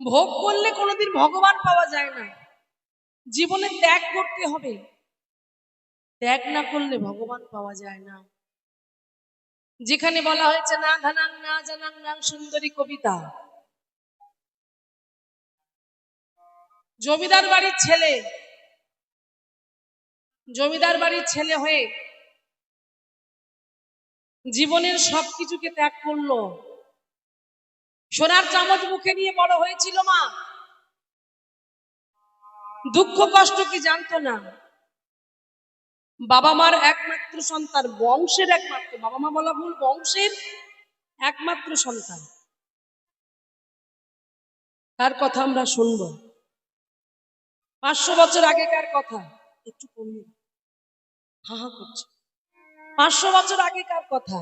ভোগ করলে কোনোদিন ভগবান পাওয়া যায় না, জীবনে ত্যাগ করতে হবে, ত্যাগ না করলে ভগবান পাওয়া যায় না। যেখানে বলা হয়েছে না ধানাং না জানাং না সুন্দরী কবিতা, জমিদার বাড়ির ছেলে, জমিদার বাড়ির ছেলে হয়ে জীবনের সবকিছুকে ত্যাগ করলো, সোনার চামচ মুখে নিয়ে বড় হয়েছিল মা, দুঃখ কষ্ট কি জানতো না, বাবা মার একমাত্র সন্তান, বংশের একমাত্র, বাবা মা বলা ভুল, বংশের একমাত্র সন্তান, তার কথা আমরা শুনবো। 500 বছর আগেকার কথা, একটু কমে হা হা করছে, 500 বছর আগেকার কথা,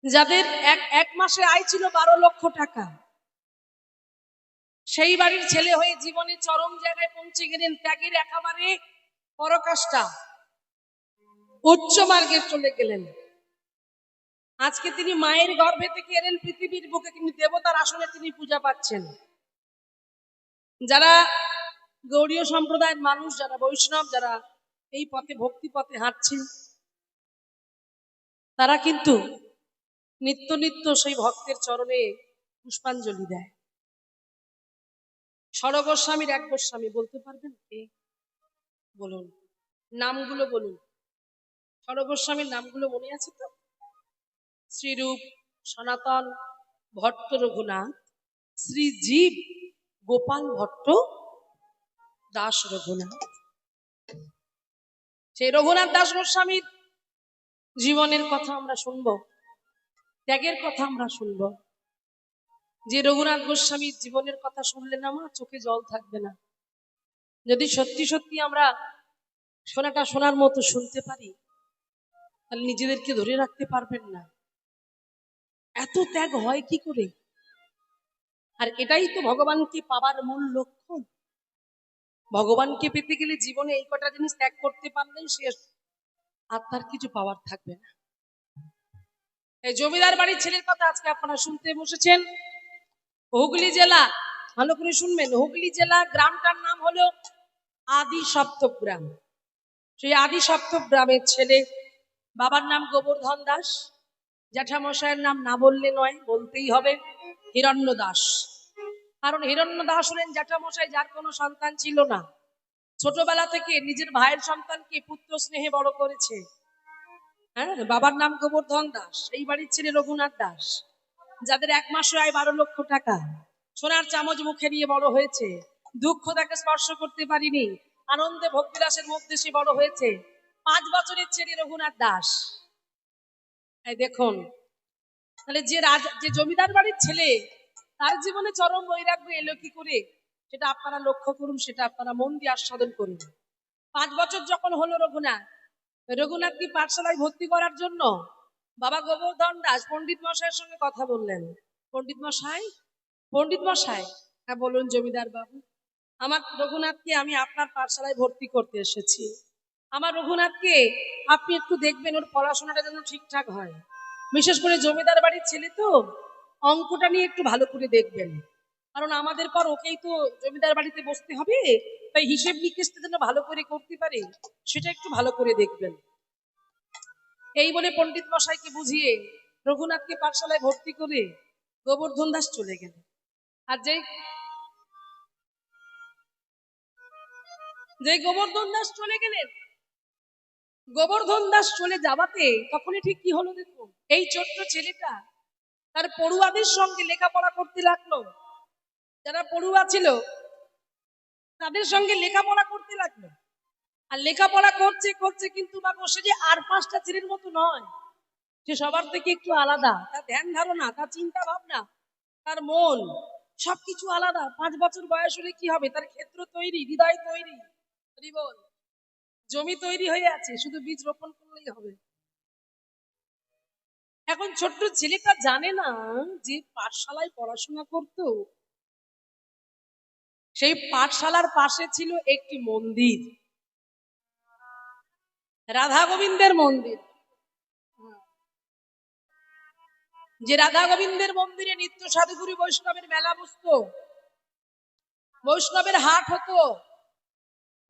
যাদের এক মাসে আয় ছিল 12 লক্ষ টাকা, সেই বাড়ির ছেলে হয়ে জীবনে চরম জায়গায় পৌঁছে গেলেন, ত্যাগের একেবারে পরাকাষ্ঠা, উচ্চ মার্গে চলে গেলেন। আজকে তিনি মায়ের গর্ভে থেকে এলেন পৃথিবীর বুকে, কিন্তু দেবতার আসনে তিনি পূজা পাচ্ছেন। যারা গৌড়ীয় সম্প্রদায়ের মানুষ, যারা বৈষ্ণব, যারা এই পথে ভক্তি পথে হাঁটছেন, তারা কিন্তু নিত্য নিত্য সেই ভক্তের চরণে পুষ্পাঞ্জলি দেয়। ষড়গোস্বামীর এক গোস্বামী, বলতে পারবেন কে? বলুন নামগুলো, বলুন ষড়গোস্বামীর নামগুলো মনে আছে তো? শ্রীরূপ, সনাতন, ভট্ট রঘুনাথ, শ্রীজীব, গোপাল ভট্ট, দাস রঘুনাথ। সেই রঘুনাথ দাস গোস্বামীর জীবনের কথা আমরা শুনবো, ত্যাগের কথা আমরা শুনবো। যে রঘুনাথ গোস্বামীর জীবনের কথা শুনলে না আমার চোখে জল থাকবে না। যদি সত্যি সত্যি আমরা শোনাটা শোনার মতো শুনতে পারি, তাহলে নিজেদেরকে ধরে রাখতে পারবেন না। এত ত্যাগ হয় কি করে? আর এটাই তো ভগবানকে পাবার মূল লক্ষণ। ভগবানকে পেতে গেলে জীবনে এই কটা জিনিস ত্যাগ করতে পারলেই শেষ, আর তার কিছু পাওয়ার থাকবে না। এই জমিদার বাড়ির ছেলের কথা আজকে আপনারা শুনতে বসেছেন। হুগলি জেলা, ভালো করে শুনবেন, হুগলি জেলা, গ্রামটার নাম হলো আদি সপ্তগ্রাম। সেই আদি সপ্তগ্রামের ছেলে, বাবার নাম গোবর্ধন দাস, জ্যাঠামশাইয়ের নাম না বললে নয়, বলতেই হবে, হিরণ্য দাস। কারণ হিরণ্য দাস হলেন জ্যাঠামশাই, যার কোনো সন্তান ছিল না, ছোটবেলা থেকে নিজের ভাইয়ের সন্তানকে পুত্র স্নেহে বড় করেছে। হ্যাঁ, বাবার নাম গোবর্ধন দাস, এই বাড়ির ছেলে রঘুনাথ দাস, যাদের এক মাসে আয় 12 লক্ষ টাকা, সোনার চামচ মুখে নিয়ে বড় হয়েছে, দুঃখ তাকে স্পর্শ করতে পারিনি, আনন্দে ভক্তিরাসের মধ্যে সে বড় হয়েছে। 5 বছরের ছেলে রঘুনাথ দাস। এই দেখুন, তাহলে যে জমিদার বাড়ির ছেলে, তার জীবনে চরম বৈরাগ্য এলো কি করে, সেটা আপনারা লক্ষ্য করুন, সেটা আপনারা মন দিয়ে আস্বাদন করুন। 5 বছর যখন হলো রঘুনাথকে পাঠশালায় ভর্তি করার জন্য বাবা গোবর্ধন দাস পণ্ডিত মশাইয়ের সঙ্গে কথা বললেন। পণ্ডিত মশাই, পণ্ডিত মশাই, হ্যাঁ বলুন জমিদার বাবু, আমার রঘুনাথকে আমি আপনার পাঠশালায় ভর্তি করতে এসেছি। আমার রঘুনাথকে আপনি একটু দেখবেন, ওর পড়াশোনাটা যেন ঠিকঠাক হয়, বিশেষ করে জমিদার বাড়ির ছেলে তো, অঙ্কটা নিয়ে একটু ভালো করে দেখবেন, কারণ আমাদের পর ওকেই তো জমিদার বাড়িতে বসতে হবে, তাই হিসেব নিকেশটা যেন ভালো করে করতে পারে, সেটা একটু ভালো করে দেখবেন। এই বলে পণ্ডিত মশাইকে বুঝিয়ে রঘুনাথকে পাঠশালায় ভর্তি করে গোবর্ধন দাস চলে গেলেন। আর যে গোবর্ধন দাস চলে গেলেন, গোবর্ধন দাস চলে যাওয়াতে তখনই ঠিক কি হলো দেখুন, এই ছোট্ট ছেলেটা তার পড়ুয়াদের সঙ্গে লেখাপড়া করতে লাগলো। যারা পড়ুয়া ছিল তাদের সঙ্গে লেখাপড়া করতে লাগলো। আর লেখাপড়া করছে করছে, কিন্তু বাবু সে যে আর 5টা ছেলের মতো নয়, সে সবার থেকে একটু আলাদা। তার ধ্যান ধারণা, তার চিন্তা ভাবনা, তার মন, সবকিছু আলাদা। 5 বছর বয়স হলে কি হবে, তার ক্ষেত্র তৈরি, হৃদয় তৈরি, বল জমি তৈরি হয়ে আছে, শুধু বীজ রোপণ করলেই হবে। এখন ছোট্ট ছেলেটা জানে না যে পাঠশালায় পড়াশোনা করতো, সেই পাঠশালার পাশে ছিল একটি মন্দির, রাধা গোবিন্দের মন্দির। যে রাধা গোবিন্দের মন্দিরে নিত্য সাধুগুরু বৈষ্ণবের মেলা বসতো, বৈষ্ণবের হাট হতো,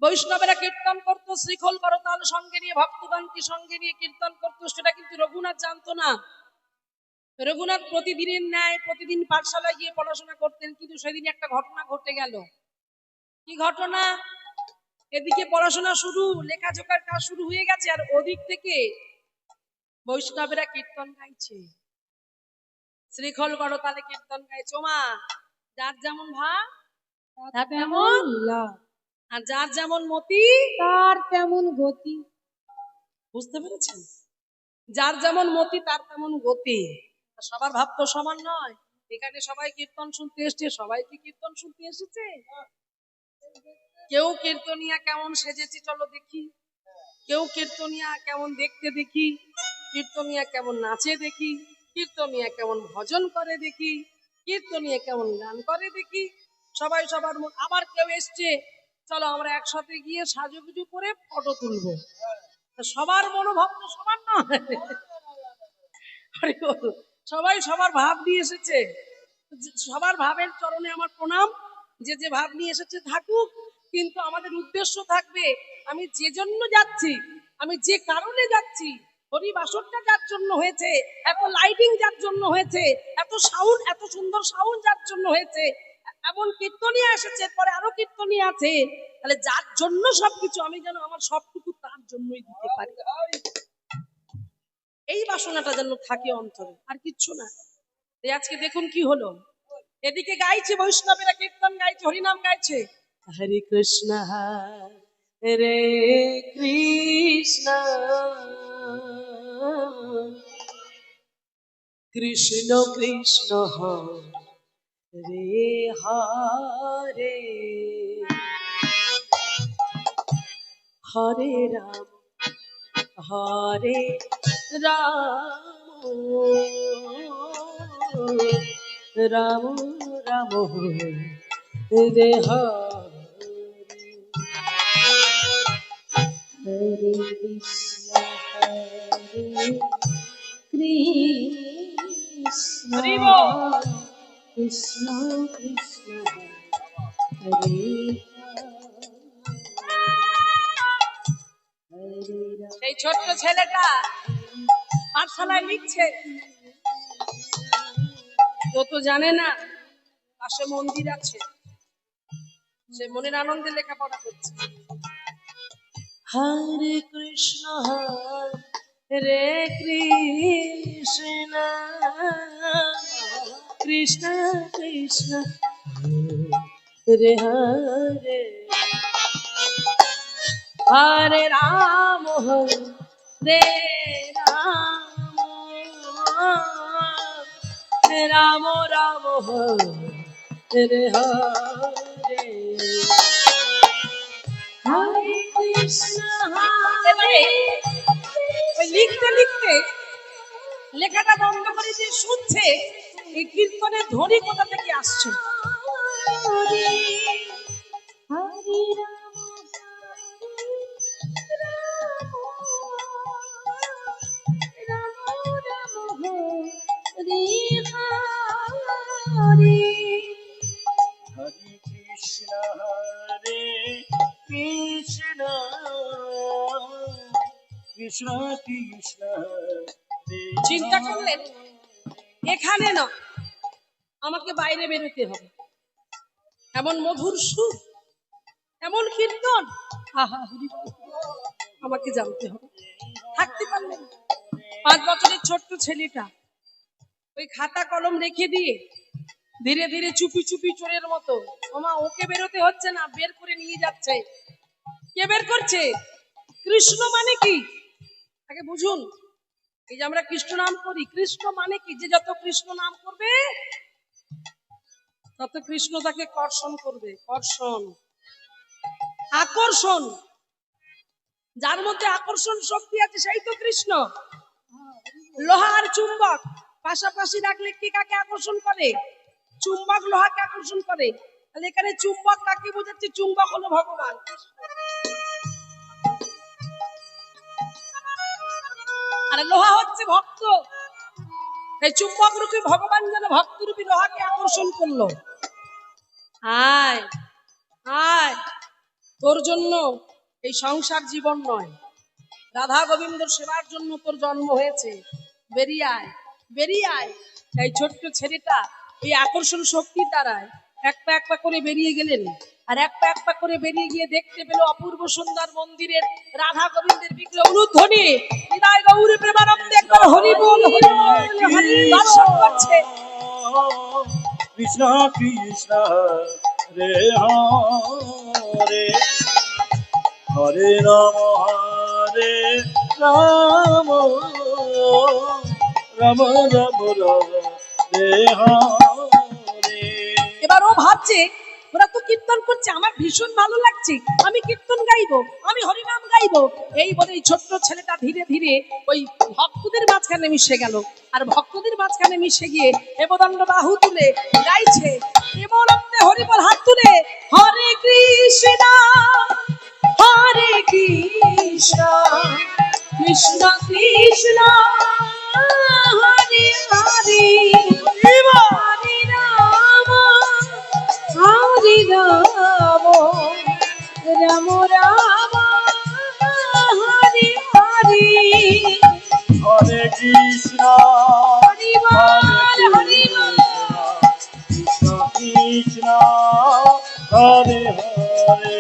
বৈষ্ণবেরা কীর্তন করতো, শ্রীখোল করতাল সঙ্গে নিয়ে, ভক্তগণকে সঙ্গে নিয়ে কীর্তন করতো, সেটা কিন্তু রঘুনাথ জানতো না। রঘুনাথ প্রতিদিনের ন্যায় প্রতিদিন পাঠশালায় গিয়ে পড়াশোনা করতেন, কিন্তু সেদিন একটা ঘটনা ঘটে গেল। কি ঘটনা? এদিকে পড়াশোনা শুরু, লেখাজোখার কাজ শুরু হয়ে গেছে, আর ওদিক থেকে বৈষ্ণবেরা কীর্তন গাইছে, শ্রীখোল করতালে কীর্তন গাইছে। ওমা, যার যেমন ভাব তার তেমন লাভ, আর যার যেমন মতি তার তেমন গতি। বুঝতে পেরেছেন? যার যেমন মতি তার তেমন গতি। সবার ভাব তো সমান নয়। এখানে সবাই কীর্তন শুনতে এসছে, সবাই কি কীর্তন শুনতে এসেছে? কেউ কীর্তনিয়া কেমন সেজেছে চলো দেখি, কেউ কীর্তনিয়া কেমন দেখতে দেখি, কীর্তনিয়া কেমন নাচে দেখি, কীর্তনিয়া কেমন ভজন করে দেখি, কীর্তনিয়া কেমন গান করে দেখি। সবাই সবার আবার কেউ এসছে, চলো আমরা একসাথে গিয়ে সাজুগুজু করে ফটো তুলবো। সবার মনোভাব তো সমান নয়। সবাই সবার ভাব নিয়ে এসেছে, সবার ভাবের চরণে আমার প্রণাম। যে যে ভাব নিয়ে এসেছে থাকুক, কিন্তু আমাদের উদ্দেশ্য থাকবে আমি যে জন্য যাচ্ছি, আমি যে কারণে যাচ্ছি, হরিবাসরটা যার জন্য হয়েছে, এত লাইটিং যার জন্য হয়েছে, এত সাউন্ড, এত সুন্দর সাউন্ড যার জন্য হয়েছে, এমন কীর্তনিয়া এসেছে, পরে আরো কীর্তনিয়া আছে, তাহলে যার জন্য সবকিছু আমি যেন আমার সবটুকু তার জন্যই দিতে পারি, এই বাসনাটা যেন থাকে অন্তরে, আর কিচ্ছু না। আজকে দেখুন কি হলো, এদিকে গাইছে বৈষ্ণবেরা, কীর্তন গাইছে, হরিনাম গাইছে, হরে কৃষ্ণ হরে কৃষ্ণ কৃষ্ণ কৃষ্ণ হরে হরে, হরে রাম হরে রাম, রাম রাম হরে হরে, হরে কৃষ্ণ হরে কৃষ্ণ কৃষ্ণ কৃষ্ণ হরে হরে। এই ছোট্ট ছেলেটা পাঠশালায় লিখছে, তো জানে না পাশে মন্দির আছে, সে মনের আনন্দে লেখাপড়া করছে। হরে কৃষ্ণ হরে কৃষ্ণ কৃষ্ণ কৃষ্ণ হরে হরে, হরে রাম হরে রাম, রাম রাম হরে হরে, হরে কৃষ্ণ। এবারে লিখতে লিখতে লেখাটা বন্ধ করে দিয়ে শুনছে এই কীর্তনের ধ্বনি কোথা থেকে আসছে। হরে হরে রাম রাম রাম হরে হরে, হরে কৃষ্ণ হরে কৃষ্ণ কৃষ্ণ কৃষ্ণ। চিন্তা করলেন এখানে না, আমাকে বাইরে বেরোতে হবে, এমন মধুর সুর, এমন কীর্তন, আমাকে জানতে হবে। থাকতে পারলেন 5 বছরের ছোট্ট ছেলেটা ওই খাতা কলম রেখে দিয়ে ধীরে ধীরে চুপি চুপি চোরের মতো, ওমা ওকে বেরোতে হচ্ছে না, বের করে নিয়ে যাচ্ছে। কে বের করছে? কৃষ্ণ মানে কি আগে বুঝুন। এই যে আমরা কৃষ্ণ নাম করি, কৃষ্ণ মানে কি? যে যত কৃষ্ণ নাম করবে তত কৃষ্ণ তাকে কর্ষণ করবে। কর্ষণ, আকর্ষণ, যার মধ্যে আকর্ষণ শক্তি আছে সেই তো কৃষ্ণ। লোহা আর চুম্বক পাশাপাশি রাখলে কি কাকে আকর্ষণ করে? চুম্বক লোহাকে আকর্ষণ করে। তাহলে এখানে চুম্বক কাকে বোঝাচ্ছে? চুম্বক হলো ভগবান। আর লোহা হচ্ছে ভক্ত। এই চুম্বক রূপী ভগবান যেন ভক্তরূপী লোহাকে আকর্ষণ করলো। আয় আয়, তোর জন্য এই সংসার জীবন নয়, রাধা গোবিন্দর সেবার জন্য তোর জন্ম হয়েছে। বেরিয়ে আয়, বেরিয়ে আয়। এই ছোট্ট ছেলেটা এই আকর্ষণ শক্তির দ্বারায় এক পা করে বেরিয়ে গেলেন, আর এক পা করে বেরিয়ে গিয়ে দেখতে পেল অপূর্ব সুন্দর মন্দিরের রাধা গোবিন্দের বিগ্রহ উলুধ্বনি হৃদয় গৌরী প্রেমানন্দে একবার হরি বল হরি বল হরি দর্শন করছে। কৃষ্ণ কৃষ্ণ রে হরে হরে রাম রাম রাম রে হরে। এবার ও ভাবছে ওরা তো কীর্তন করছে, আমার ভীষণ ভালো লাগছে, আমি কীর্তন গাইবো, আমি হরিনাম গাইবো। এই বলে এই ছোট্ট ছেলেটা ধীরে ধীরে ওই ভক্তদের মাঝখানে মিশে গেল, আর ভক্তদের মাঝখানে মিশে গিয়ে এবদণ্ড বাহু তুলে গাইছে প্রেমানন্দে হরি বল হাত তুলে, হরে কৃষ্ণ হরে কৃষ্ণ কৃষ্ণ কৃষ্ণ হরে হরে হরে রাম হরে রাম রাম রাম হরে হরে হরে কৃষ্ণ হরি বল হরি বল কৃষ্ণ কৃষ্ণ হরে হরে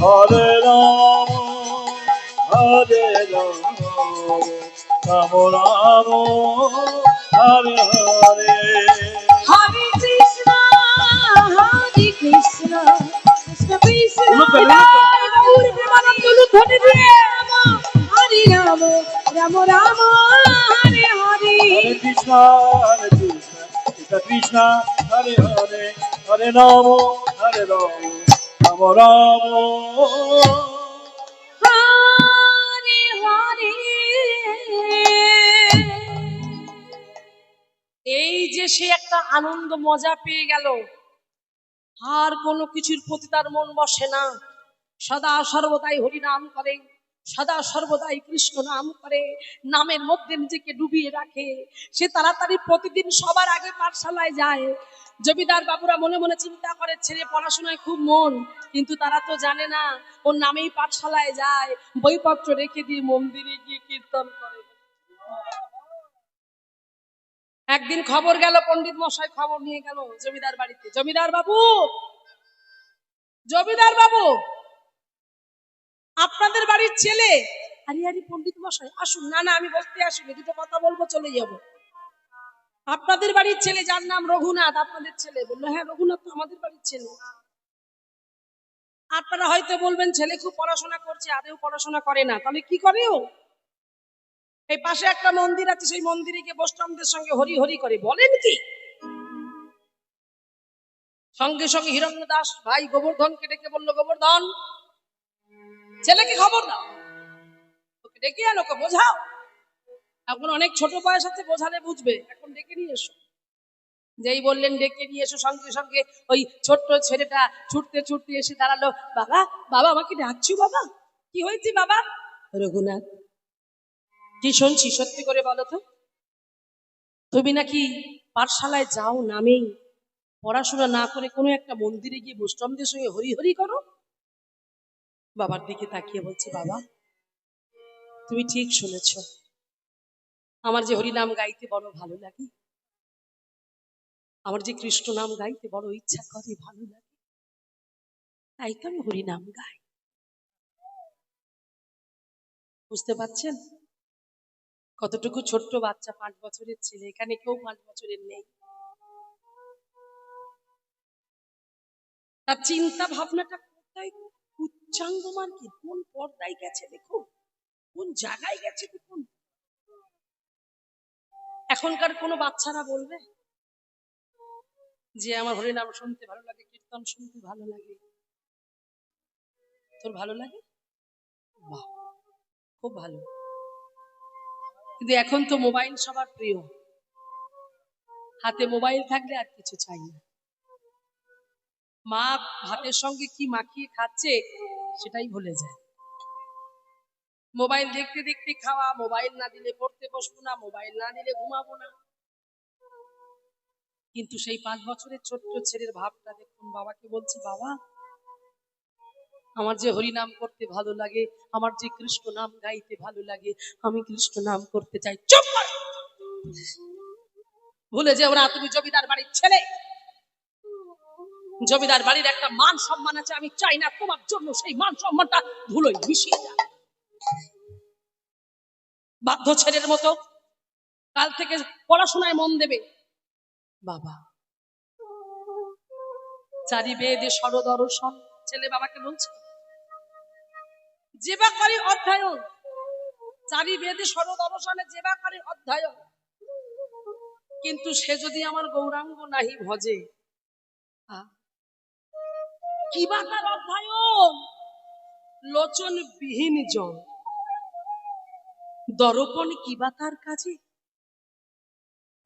হরে রাম রাম রাম হরে হরে। হরে কৃষ্ণ কৃষ্ণ কৃষ্ণ গৌর প্রেমানন্দ উলুধ্বনি দিয়ে হরে রাম রাম রাম হরে হরে হরে কৃষ্ণ কৃষ্ণ কৃষ্ণ হরে হরে হরে রাম রাম রাম হরে হরে। এই যে সে একটা আনন্দ মজা পেয়ে গেল, আর কোনো কিছুর প্রতি তার মন বসে না, সদা সর্বদাই হরি নাম করে, সদা সর্বদাই কৃষ্ণ নাম করে, নামের মধ্যে নিজেকে ডুবিয়ে রাখে। সে তাড়াতাড়ি প্রতিদিন সবার আগে পাঠশালায় যায়। জমিদার বাবুরা মনে মনে চিন্তা করে ছেলে পড়াশোনায় খুব মন, কিন্তু তারা তো জানে না ওর নামেই পাঠশালায় যায়, বইপত্র রেখে দিয়ে মন্দিরে গিয়ে কীর্তন করে। একদিন খবর গেল, পণ্ডিত মশাই খবর নিয়ে গেল জমিদার বাড়িতে, জমিদার বাবু জমিদার বাবু আপনাদের বাড়ির ছেলে। আরে আরে পণ্ডিত মশাই আসুন। না না আমি বসতে আসিনি, দুটো কথা বলবো চলে যাব। আপনাদের বাড়ির ছেলে যার নাম রঘুনাথ আপনাদের ছেলে। বললো হ্যাঁ রঘুনাথ তো আমাদের বাড়ির ছেলে। আপনারা হয়তো বলবেন ছেলে খুব পড়াশোনা করছে, আদেও পড়াশোনা করে না, তাহলে কি করে ও? এই পাশে একটা মন্দির আছে, সেই মন্দিরে গিয়ে বৈষ্ণবদের সঙ্গে হরি হরি করে। বলেন কি? সঙ্গে সঙ্গে হিরণ্য দাস ভাই গোবর্ধনকে ডেকে বললো, গোবর্ধন ছেলেকে খবর দাও, ওকে ডেকে আনো, ওকে বোঝাও। এখন অনেক ছোট বয়স আছে, বোঝালে বুঝবে, এখন ডেকে নিয়ে এসো। যেই বললেন ডেকে নিয়ে এসো, সঙ্গে সঙ্গে ওই ছোট্ট ছেলেটা ছুটতে ছুটতে এসে দাঁড়ালো। বাবা বাবা আমাকে ডাকছো বাবা? কি হয়েছে বাবা? রঘুনাথ কি শুনছি সত্যি করে বলো তো, তুমি নাকি পাঠশালায় যাও নামেই, পড়াশোনা না করে কোনো একটা মন্দিরে গিয়ে বৈষ্ণবদের সঙ্গে হরি হরি করো? বাবার দিকে তাকিয়ে বলছে, বাবা তুমি ঠিক শুনেছ, আমার যে হরিনাম গাইতে বড় ভালো লাগে, আমার যে কৃষ্ণ নাম গাইতে বড় ইচ্ছা করে, ভালো লাগে, তাই তো আমি হরিনাম গাই। বুঝতে পারছেন কতটুকু ছোট্ট বাচ্চা, 5 বছরের ছেলে, এখানে কেউ 5 বছরের নেই। তার চিন্তা ভাবনাটা কোথায় উচ্চাঙ্গমান, কি কোন পর্দায় গেছে দেখুন, কোন জায়গায় গেছে দেখুন। এখনকার কোনো বাচ্চারা বলবে যে আমার হরিনাম শুনতে ভালো লাগে, কীর্তন শুনতে ভালো লাগে? তোর ভালো লাগে? বাহ খুব ভালো। কিন্তু এখন তো মোবাইল সবার প্রিয়, হাতে মোবাইল থাকলে আর কিছু চাই না। মা ভাতের সঙ্গে কি মাখিয়ে খাচ্ছে সেটাই ভুলে যায়। মোবাইল দেখতে দেখতে খাওয়া, মোবাইল না দিলে পড়তে বসবো না, মোবাইল না দিলে ঘুমাবো না। কিন্তু সেই 5 বছরের ছোট্ট ছেলের ভাবটা দেখুন, বাবাকে বলছে, বাবা আমার যে হরি নাম করতে ভালো লাগে, আমার যে কৃষ্ণ নাম গাইতে ভালো লাগে, আমি কৃষ্ণ নাম করতে চাই। চুপ কর! ভুলে যেও না তুমি জমিদার বাড়ির ছেলে। জমিদার বাড়ির একটা মান সম্মান আছে, আমি চাই না তোমার জন্য সেই মান সম্মানটা ধুলোয় মিশিয়ে যায়। বাধ্য ছেলের মতো কাল থেকে পড়াশোনায় মন দেবে। বাবা চারি বেদে সরদর্শন, ছেলে বাবাকে বলছে, যেবাকারী অধ্যয়ন, চারি বেদে সরদর্শনে যেবাকারী অধ্যয়ন, কিন্তু সে যদি আমার গৌরাঙ্গ নাহি ভজে, কিবা তার অধ্যয়ন? লোচন বিহীন জন, দর্পণ কিবা তার কাজে।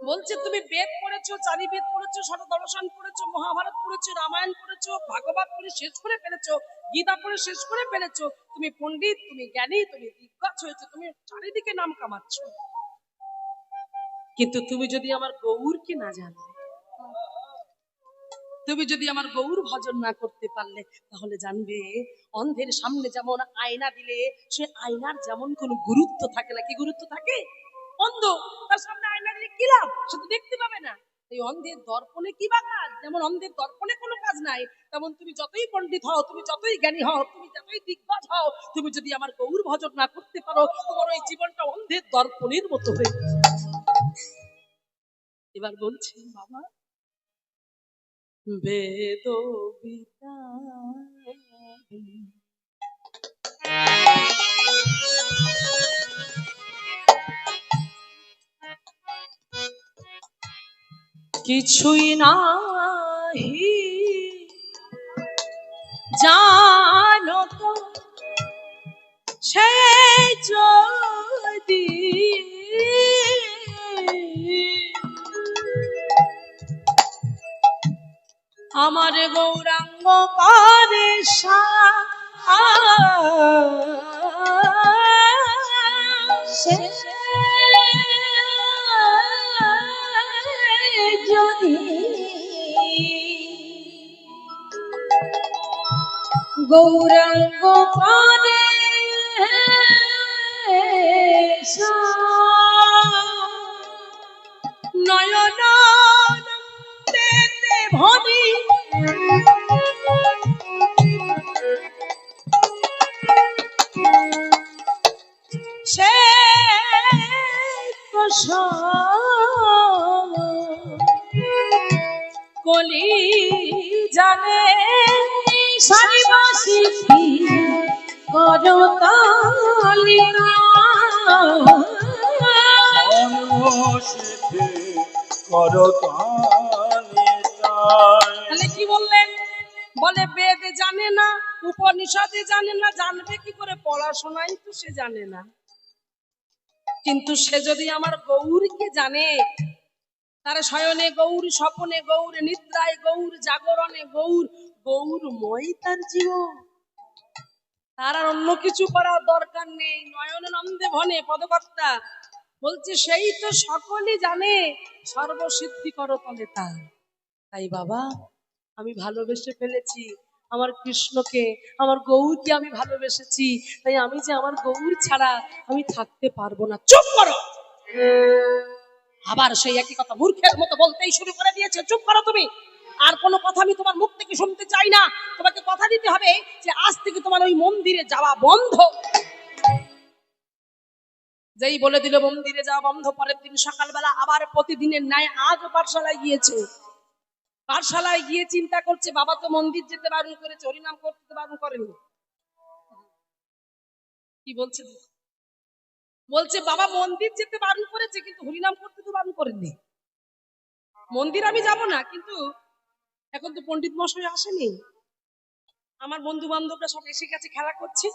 বলছে তুমি বেদ পড়েছো, চারি বেদ পড়েছো, সরদর্শন পড়েছো, মহাভারত পড়েছো, রামায়ণ পড়েছো, ভাগবত পড়ে শেষ করে ফেলেছো, গীতা পড়ে শেষ করে ফেলেছো, তুমি পণ্ডিত, তুমি জ্ঞানী, তুমি দিগ্গজ হয়েছো, তুমি চারিদিকে নাম কামাচ্ছ, কিন্তু তুমি যদি আমার গৌরকে না জানবে, তুমি যদি আমার গৌর ভজন না করতে পারলে, তাহলে জানবে অন্ধের সামনে যেমন আয়না দিলে সে আয়নার যেমন কোনো গুরুত্ব থাকে না। কি গুরুত্ব থাকে? অন্ধ, তার সামনে আয়না দিলে কি লাভ? সে তো দেখতে পাবে না। এই অন্ধের দর্পণে কি বা কাজ? যেমন অন্ধের দর্পণে কোনো কাজ নাই, তেমন তুমি যতই পণ্ডিত হও, তুমি যতই জ্ঞানী হও, তুমি যতই দিগ্গজ হও, তুমি যদি আমার গৌর ভজন না করতে পারো, তোমার ওই জীবনটা অন্ধের দর্পণের মতো হয়ে যাবে। এবার বলছি, বাবা বেদ কিছুই নাহি জানো তো, সে যদি আমার গৌরাঙ্গ করে যদি গৌরাঙ্গ করে নয়নানন্দেতে ভরি সে কলি জানে সারিবাসী করতালিকা। তাহলে কি বললেন? বলে বেদ জানে না, উপনিষদে জানে না, জানবে কি করে? পড়াশোনাই তো সে জানে না। কিন্তু সে যদি আমার গৌরকে জানে, তার শয়নে গৌর, স্বপনে গৌর, নিদ্রায় গৌর, জাগরণে গৌর, গৌরময় তার জীবন, তার আর অন্য কিছু করার দরকার নেই। নয়নানন্দে ভনে পদকর্তা বলছে, সেই তো সকলই জানে, সর্বসিদ্ধি করো তলে তার। তাই বাবা আমি ভালোবেসে ফেলেছি আমার কৃষ্ণকে, আমার গৌরকে আমি ভালোবেসেছি, তাই আমি যে আমার গৌর ছাড়া আমি থাকতে পারবো না। চুপ করো! আবার সেই একই কথা মূর্খের মতো বলতেই শুরু করে দিয়েছে। চুপ করো তুমি, আর কোনো কথা আমি তোমার মুখ থেকে শুনতে চাই না। তোমাকে কথা দিতে হবে যে আজ থেকে তোমার ওই মন্দিরে যাওয়া বন্ধ। যেই বলে দিল মন্দিরে যাওয়া বন্ধ, পরের দিন সকালবেলা আবার প্রতিদিনের ন্যায় আজও পাঠশালায় গিয়েছে। পাঠশালায় গিয়ে চিন্তা করছে, বাবা তো মন্দির যেতে বারণ করেছে, হরিনাম করতে বারণ করেনি। কি বলছে? বলছে বাবা মন্দির যেতে বারণ করেছে, কিন্তু হরিনাম করতে তো বারণ করেননি। মন্দির আমি যাব না, কিন্তু এখন তো পণ্ডিত মশাই আসেনি, আমার বন্ধু বান্ধবরা সব এসে গেছে, খেলা করছে।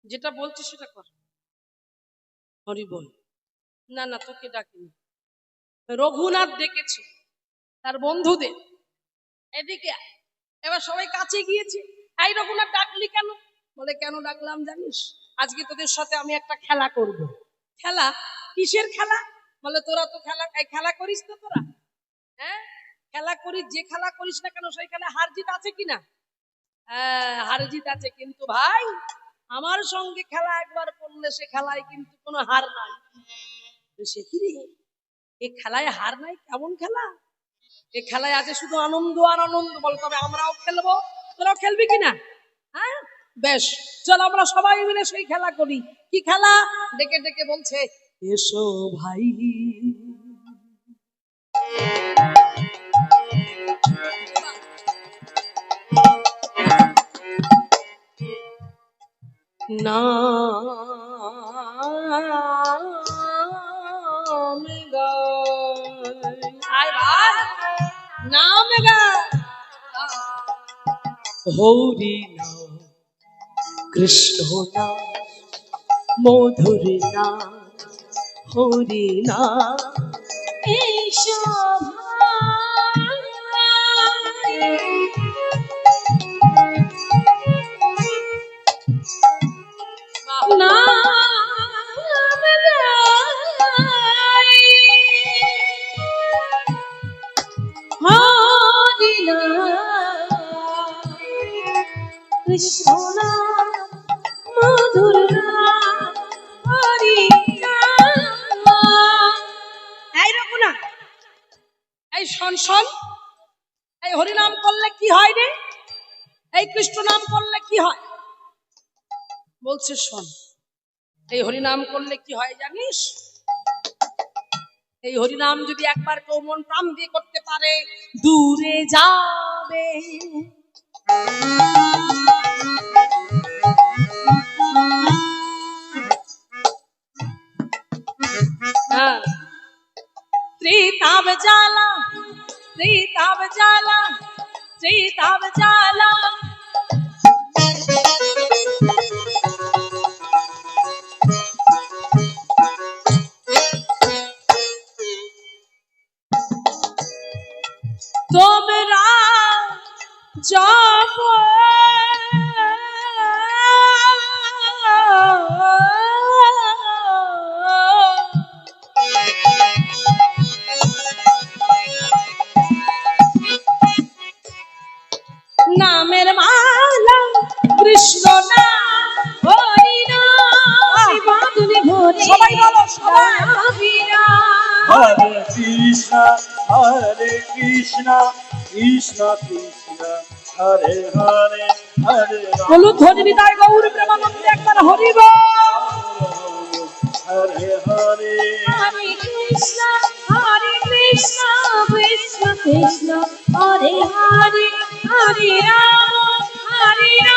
যেটা বলছি সেটা কর। হরি বল। না না, তোকে ডাকিনি, রঘুনাথ ডেকেছে তার বন্ধুদের। এদিকে আয়। এবার সবাই কাছে গিয়েছে, এই রঘুনাথ ডাকলি কেন? বলে কেন ডাকলাম জানিস, আজকে তোদের সাথে আমি একটা খেলা করব। খেলা? কিসের খেলা? বলে তোরা তো খেলা করিস তো তোরা, হ্যাঁ খেলা করিস, যে খেলা করিস না কেন সেইখানে হার জিত আছে কিনা? হ্যাঁ হার জিত আছে, কিন্তু ভাই আমার সঙ্গে খেলা একবার করলে সে খেলায় কিন্তু কোনো হার নাই। সে কি রে, এ খেলায় হার নাই? কেমন খেলা? এ খেলায় আছে শুধু আনন্দ আর আনন্দ। বল তবে আমরাও খেলবো, তোরাও খেলবি কিনা? হ্যাঁ বেশ, চল আমরা সবাই মিলে সেই খেলা করি। কি খেলা? ডেকে ডেকে বলছে, এসো ভাই। নাম গায়, আয় ভাই নাম গায়। হরি নাম কৃষ্ণ নাম মধুর নাম, হরি নাম এসো নাম গাই। হরি নাম কৃষ্ণ নাম মধুর নাম, হরি নাম। এই রঘুনা, এই শোন শোন, এই হরি নাম করলে কি হয় রে? এই কৃষ্ণ নাম করলে কি হয়? বলছে শোন, এই হরিনাম করলে কি হয় জানিস? এই হরিনাম যদি একবার কেউ মন প্রাণ দিয়ে করতে পারে, দূরে যাবে। হ্যাঁ, ত্রিতাব জ্বালা, ত্রিতাব জ্বালা, ত্রিতাব জ্বালা। তোমরা যাব নামের মালা, কৃষ্ণ নাম হরি নাম বাঁধনে ভরে। সবাই বলো, সবাই। হরে কৃষ্ণ হরে কৃষ্ণ কৃষ্ণ কৃষ্ণ হরে হরে হরে রাম। বলুন ধ্বনি নিতাই গৌর প্রেমানন্দে একবার হরি বল। হরে হরে হরে কৃষ্ণ কৃষ্ণ কৃষ্ণ হরে হরে হরে রাম হরে রাম।